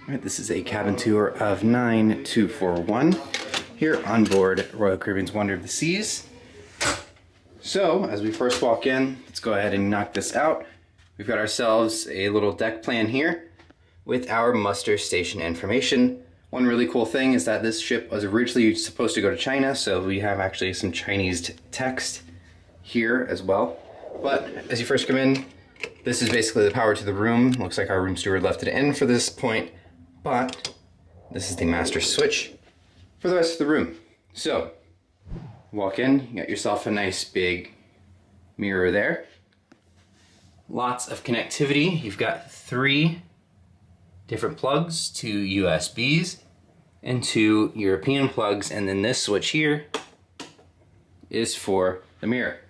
Alright, this is a cabin tour of 9241 here on board Royal Caribbean's Wonder of the Seas. So, as we first walk in, let's go ahead and knock this out. We've got ourselves a little deck plan here with our muster station information. One really cool thing is that this ship was originally supposed to go to China, so we have actually some Chinese text here as well. But as you first come in, this is basically the power to the room. Looks like our room steward left it in for this point, but this is the master switch for the rest of the room. So, walk in, you got yourself a nice big mirror there. Lots of connectivity. You've got 3 different plugs, 2 USBs and 2 European plugs, and then this switch here is for the mirror.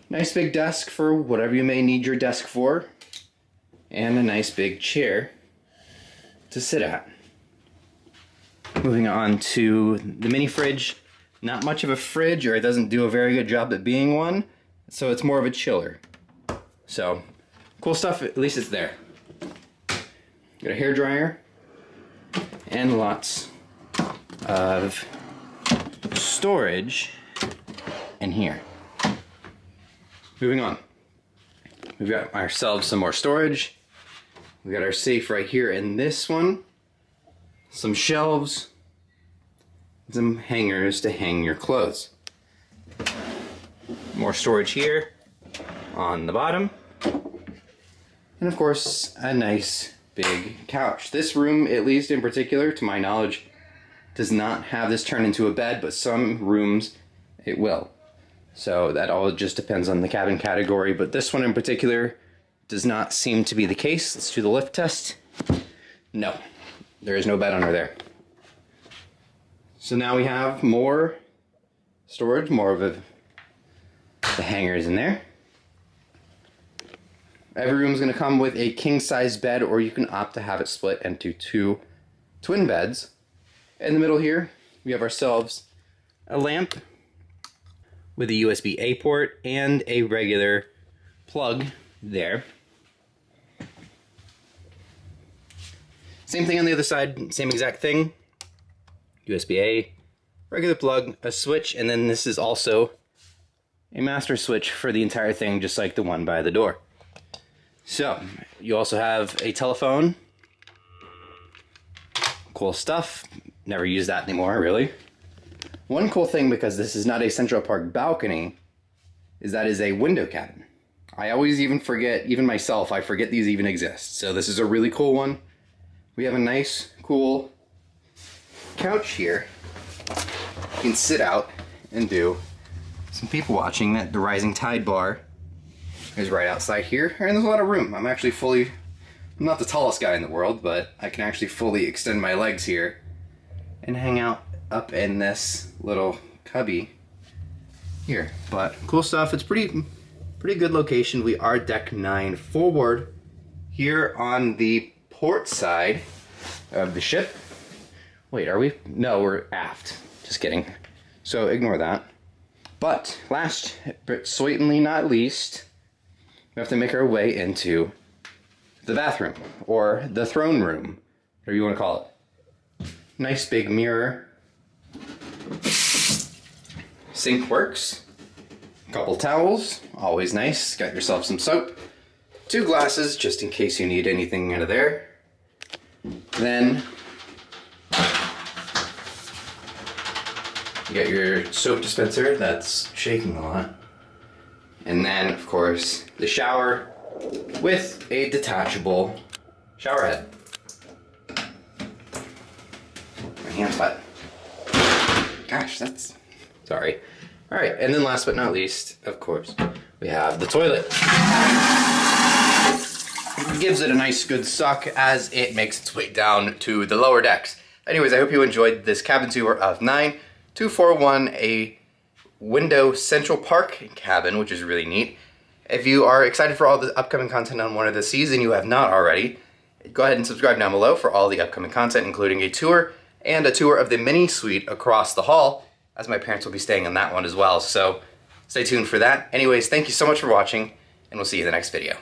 Nice big desk for whatever you may need your desk for, and a nice big chair to sit at. Moving on to the mini fridge. Not much of a fridge, or it doesn't do a very good job at being one, so it's more of a chiller. So, cool stuff, at least it's there. Got a hair dryer, and lots of storage in here. Moving on. We've got ourselves some more storage. We got our safe right here in this one. Some shelves. Some hangers to hang your clothes. More storage here on the bottom. And of course, a nice big couch. This room, at least in particular, to my knowledge, does not have this turned into a bed, but some rooms it will. So that all just depends on the cabin category, but this one in particular does not seem to be the case. Let's do the lift test. No, there is no bed under there. So now we have more storage, more of the hangers in there. Every room is going to come with a king-size bed, or you can opt to have it split into 2 twin beds. In the middle here, we have ourselves a lamp with a USB-A port and a regular plug there. Same thing on the other side, same exact thing. USB-A, regular plug, a switch, and then this is also a master switch for the entire thing, just like the one by the door. So, you also have a telephone. Cool stuff. Never use that anymore, really. One cool thing, because this is not a Central Park balcony, is that is a window cabin. I always even forget, even myself, I forget these even exist. So this is a really cool one. We have a nice, cool couch here. You can sit out and do some people watching at the Rising Tide bar. Is right outside here, and there's a lot of room. I'm not the tallest guy in the world, but I can actually fully extend my legs here and hang out up in this little cubby here. But cool stuff. It's pretty good location. We are deck 9 forward here on the port side of the ship. Wait, are we? No, we're aft. Just kidding. So ignore that. But last, but certainly not least, we have to make our way into the bathroom, or the throne room, whatever you want to call it. Nice big mirror. Sink works. A couple towels, always nice. Got yourself some soap. 2 glasses, just in case you need anything out of there. Then you got your soap dispenser that's shaking a lot. And then, of course, the shower with a detachable shower head. My hand's wet. Gosh, that's... Sorry. Alright, and then last but not least, of course, we have the toilet. It gives it a nice good suck as it makes its way down to the lower decks. Anyways, I hope you enjoyed this cabin tour of 9241, a window Central Park cabin, which is really neat. If you are excited for all the upcoming content on Wonder of the Seas and you have not already, go ahead and subscribe down below for all the upcoming content, including a tour and a tour of the mini suite across the hall, as my parents will be staying in that one as well. So stay tuned for that. Anyways, thank you so much for watching, and we'll see you in the next video.